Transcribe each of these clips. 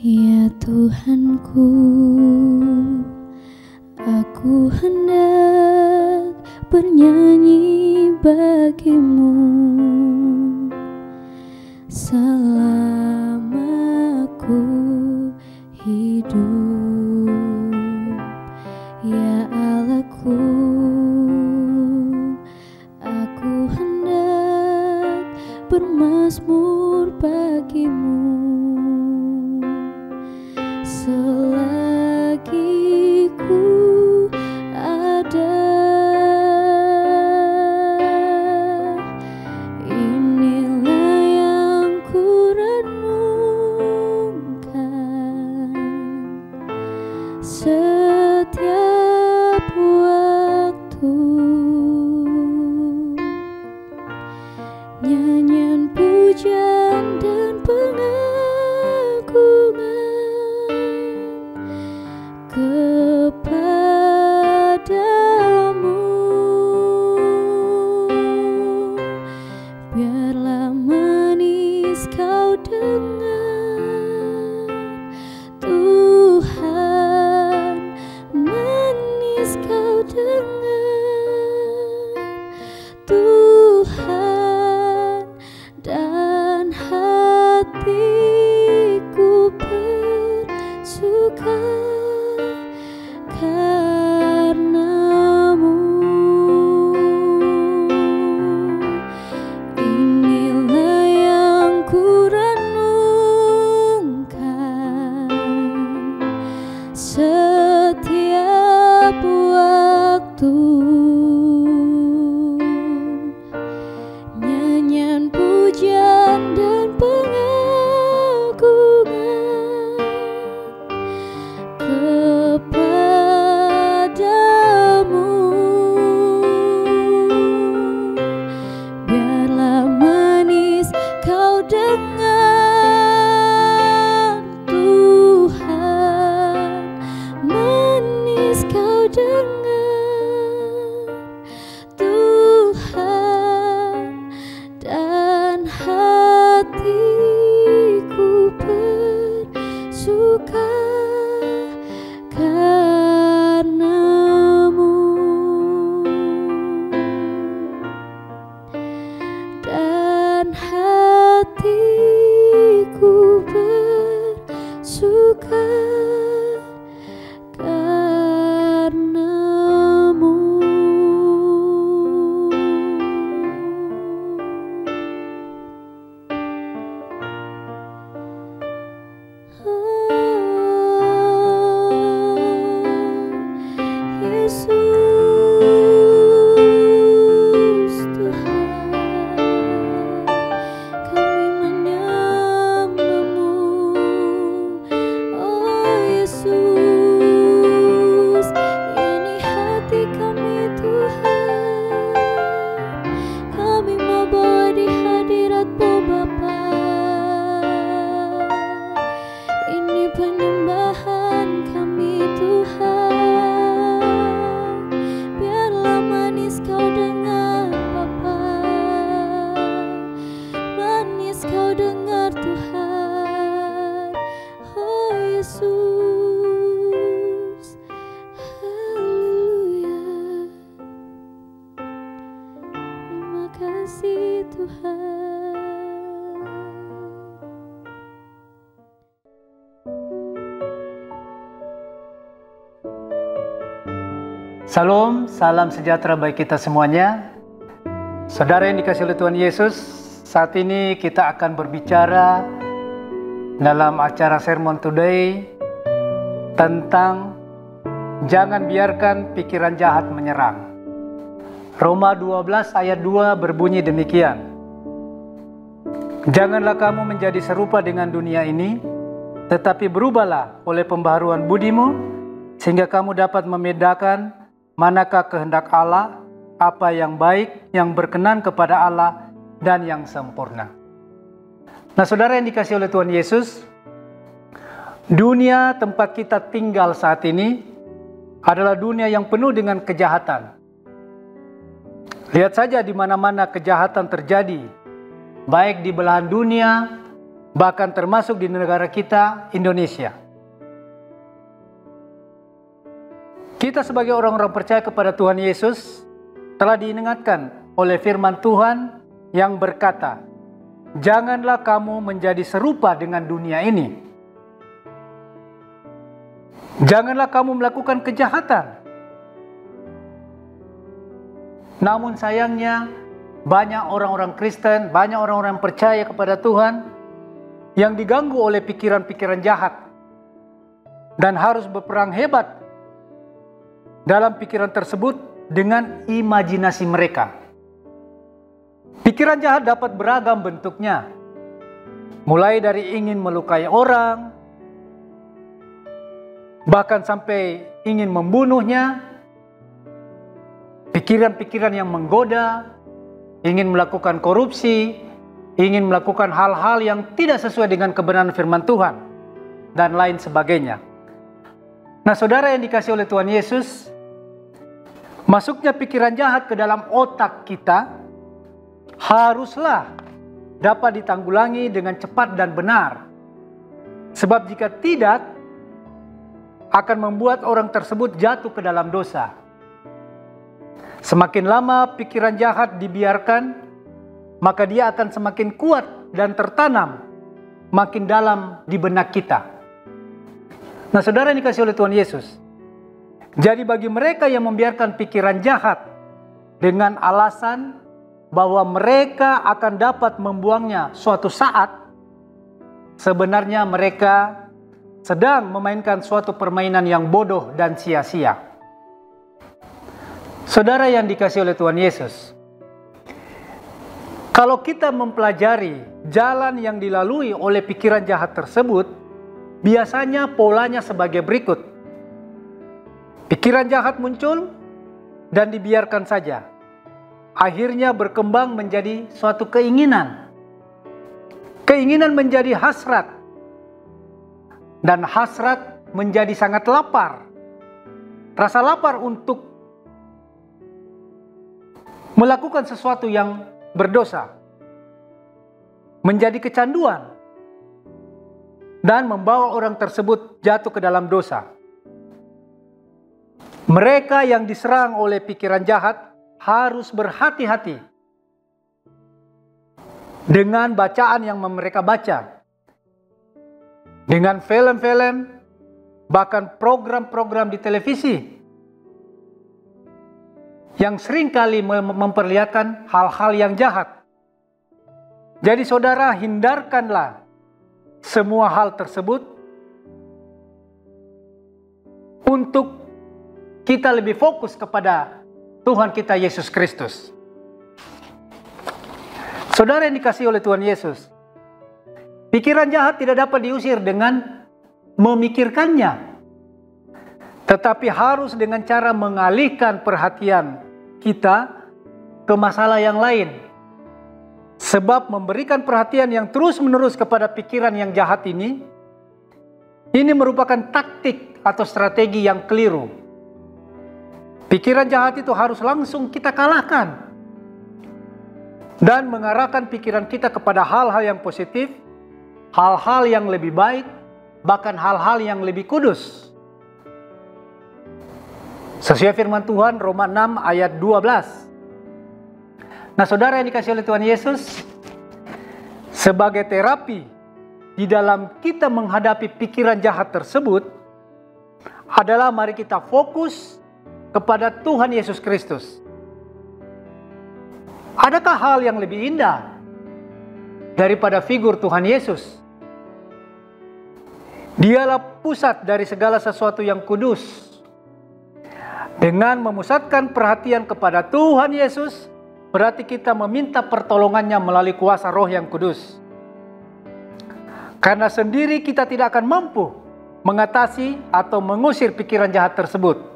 Ya Tuhanku, aku hendak bernyanyi bagimu selama aku hidup. Ya Allahku, aku hendak bermazmur bagimu selagi ku ada. Inilah yang ku renungkan setiap waktu. Nyanyian pujian dan pengagungan kepadamu. Biarlah manis kau dengar, Tuhan, manis kau dengar, Tuhan, dan hatiku bersuka karenamu. Inilah yang ku renungkan setiap waktu. Nyanyian pujian dan pengagungan kepadamu. Biarlah manis kau dengar, Tuhan, manis kau dengar, Tuhan, dan hatiku bersuka karenamu, dan hatiku bersuka karenamu. Yesus Tuhan, kami menyembah-Mu. Oh Yesus, ini hati kami Tuhan, kami mau bawa di hadirat-Mu Bapa. Ini penyembahan kami Tuhan, biarlah manis kau dengar Bapa, manis kau dengar Tuhan. Oh Yesus, haleluya. Terima kasih Tuhan. Salam, salam sejahtera bagi kita semuanya. Saudara yang dikasihi oleh Tuhan Yesus, saat ini kita akan berbicara dalam acara Sermon Today tentang jangan biarkan pikiran jahat menyerang. Roma 12 ayat 2 berbunyi demikian. Janganlah kamu menjadi serupa dengan dunia ini, tetapi berubahlah oleh pembaharuan budimu, sehingga kamu dapat membedakan manakah kehendak Allah, apa yang baik, yang berkenan kepada Allah, dan yang sempurna. Nah, saudara yang dikasihi oleh Tuhan Yesus, dunia tempat kita tinggal saat ini adalah dunia yang penuh dengan kejahatan. Lihat saja di mana-mana kejahatan terjadi, baik di belahan dunia bahkan termasuk di negara kita, Indonesia. Kita sebagai orang-orang percaya kepada Tuhan Yesus telah diingatkan oleh firman Tuhan yang berkata, "Janganlah kamu menjadi serupa dengan dunia ini. Janganlah kamu melakukan kejahatan." Namun sayangnya banyak orang-orang Kristen, banyak orang-orang percaya kepada Tuhan yang diganggu oleh pikiran-pikiran jahat dan harus berperang hebat dalam pikiran tersebut dengan imajinasi mereka. Pikiran jahat dapat beragam bentuknya, mulai dari ingin melukai orang, bahkan sampai ingin membunuhnya, pikiran-pikiran yang menggoda, ingin melakukan korupsi, ingin melakukan hal-hal yang tidak sesuai dengan kebenaran firman Tuhan, dan lain sebagainya. Nah, saudara yang dikasihi oleh Tuhan Yesus, masuknya pikiran jahat ke dalam otak kita haruslah dapat ditanggulangi dengan cepat dan benar. Sebab jika tidak, akan membuat orang tersebut jatuh ke dalam dosa. Semakin lama pikiran jahat dibiarkan, maka dia akan semakin kuat dan tertanam makin dalam di benak kita. Nah, saudara yang dikasihi oleh Tuhan Yesus, jadi bagi mereka yang membiarkan pikiran jahat dengan alasan bahwa mereka akan dapat membuangnya suatu saat, sebenarnya mereka sedang memainkan suatu permainan yang bodoh dan sia-sia. Saudara yang dikasihi oleh Tuhan Yesus, kalau kita mempelajari jalan yang dilalui oleh pikiran jahat tersebut, biasanya polanya sebagai berikut. Pikiran jahat muncul dan dibiarkan saja. Akhirnya berkembang menjadi suatu keinginan. Keinginan menjadi hasrat. Dan hasrat menjadi sangat lapar. Rasa lapar untuk melakukan sesuatu yang berdosa. Menjadi kecanduan. Dan membawa orang tersebut jatuh ke dalam dosa. Mereka yang diserang oleh pikiran jahat harus berhati-hati dengan bacaan yang mereka baca, dengan film-film, bahkan program-program di televisi yang seringkali memperlihatkan hal-hal yang jahat. Jadi saudara, hindarkanlah semua hal tersebut untuk kita lebih fokus kepada Tuhan kita Yesus Kristus. Saudara yang dikasihi oleh Tuhan Yesus, pikiran jahat tidak dapat diusir dengan memikirkannya, tetapi harus dengan cara mengalihkan perhatian kita ke masalah yang lain. Sebab memberikan perhatian yang terus-menerus kepada pikiran yang jahat ini merupakan taktik atau strategi yang keliru. Pikiran jahat itu harus langsung kita kalahkan dan mengarahkan pikiran kita kepada hal-hal yang positif, hal-hal yang lebih baik, bahkan hal-hal yang lebih kudus. Sesuai firman Tuhan Roma 6 ayat 12. Nah, saudara yang dikasihi oleh Tuhan Yesus, sebagai terapi di dalam kita menghadapi pikiran jahat tersebut adalah mari kita fokus kepada Tuhan Yesus Kristus. Adakah hal yang lebih indah daripada figur Tuhan Yesus? Dialah pusat dari segala sesuatu yang kudus. Dengan memusatkan perhatian kepada Tuhan Yesus, berarti kita meminta pertolongannya melalui kuasa Roh yang kudus. Karena sendiri kita tidak akan mampu mengatasi atau mengusir pikiran jahat tersebut.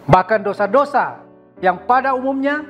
Bahkan dosa-dosa yang pada umumnya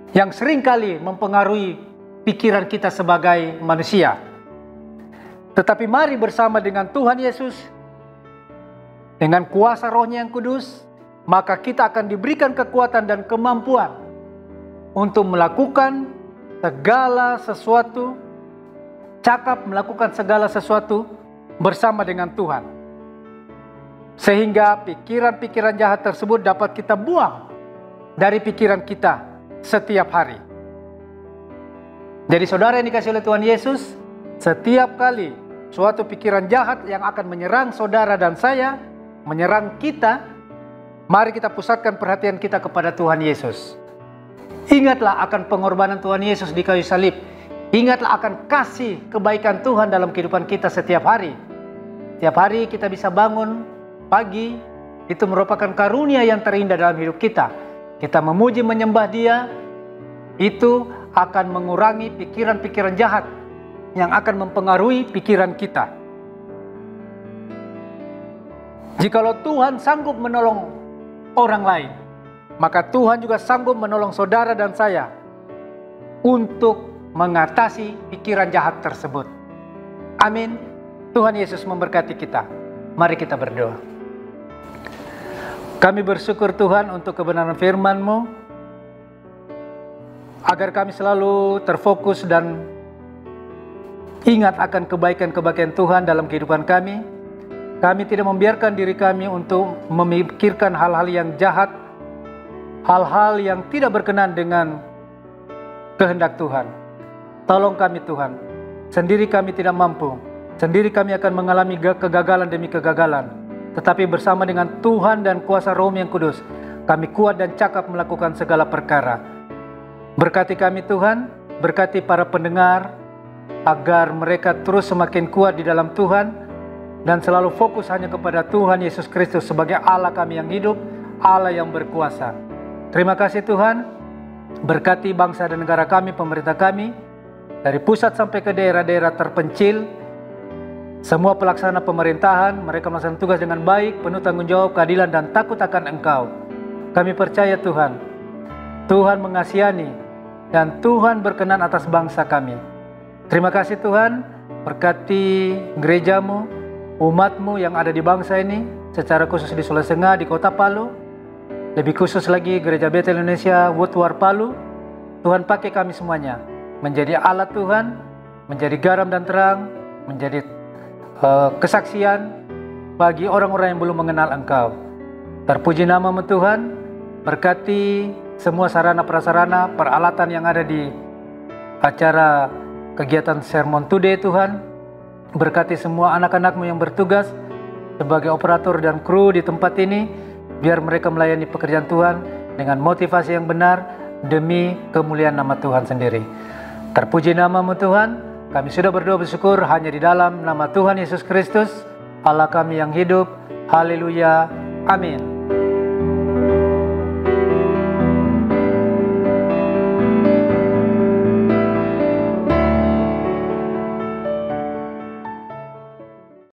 yang seringkali mempengaruhi pikiran kita sebagai manusia. Tetapi mari bersama dengan Tuhan Yesus, dengan kuasa Roh-Nya yang kudus, maka kita akan diberikan kekuatan dan kemampuan untuk melakukan segala sesuatu, cakap melakukan segala sesuatu bersama dengan Tuhan. Sehingga pikiran-pikiran jahat tersebut dapat kita buang dari pikiran kita setiap hari. Jadi saudara yang dikasihi oleh Tuhan Yesus, setiap kali suatu pikiran jahat yang akan menyerang saudara dan saya, menyerang kita, mari kita pusatkan perhatian kita kepada Tuhan Yesus. Ingatlah akan pengorbanan Tuhan Yesus di kayu salib. Ingatlah akan kasih kebaikan Tuhan dalam kehidupan kita setiap hari. Setiap hari kita bisa bangun pagi, itu merupakan karunia yang terindah dalam hidup kita. Kita memuji menyembah Dia, itu akan mengurangi pikiran-pikiran jahat yang akan mempengaruhi pikiran kita. Jikalau Tuhan sanggup menolong orang lain, maka Tuhan juga sanggup menolong saudara dan saya untuk mengatasi pikiran jahat tersebut. Amin. Tuhan Yesus memberkati kita. Mari kita berdoa. Kami bersyukur Tuhan untuk kebenaran firman-Mu, agar kami selalu terfokus dan ingat akan kebaikan-kebaikan Tuhan dalam kehidupan kami. Kami tidak membiarkan diri kami untuk memikirkan hal-hal yang jahat, hal-hal yang tidak berkenan dengan kehendak Tuhan. Tolong kami Tuhan, sendiri kami tidak mampu, sendiri kami akan mengalami kegagalan demi kegagalan. Tetapi bersama dengan Tuhan dan kuasa Roh yang Kudus, kami kuat dan cakap melakukan segala perkara. Berkati kami Tuhan, berkati para pendengar, agar mereka terus semakin kuat di dalam Tuhan, dan selalu fokus hanya kepada Tuhan Yesus Kristus sebagai Allah kami yang hidup, Allah yang berkuasa. Terima kasih Tuhan, berkati bangsa dan negara kami, pemerintah kami, dari pusat sampai ke daerah-daerah terpencil, semua pelaksana pemerintahan, mereka melaksanakan tugas dengan baik, penuh tanggung jawab, keadilan, dan takut akan Engkau. Kami percaya Tuhan, Tuhan mengasihani, dan Tuhan berkenan atas bangsa kami. Terima kasih Tuhan, berkati gereja-Mu, umat-Mu yang ada di bangsa ini, secara khusus di Sulawesi Tengah, di kota Palu, lebih khusus lagi Gereja Betel Indonesia, Woodward Palu. Tuhan pakai kami semuanya, menjadi alat Tuhan, menjadi garam dan terang, menjadi kesaksian bagi orang-orang yang belum mengenal Engkau. Terpuji nama-Mu Tuhan, berkati semua sarana prasarana, peralatan yang ada di acara kegiatan Sermon Today Tuhan. Berkati semua anak-anak-Mu yang bertugas sebagai operator dan kru di tempat ini, biar mereka melayani pekerjaan Tuhan dengan motivasi yang benar demi kemuliaan nama Tuhan sendiri. Terpuji nama-Mu Tuhan, kami sudah berdoa bersyukur hanya di dalam nama Tuhan Yesus Kristus, Allah kami yang hidup. Haleluya. Amin.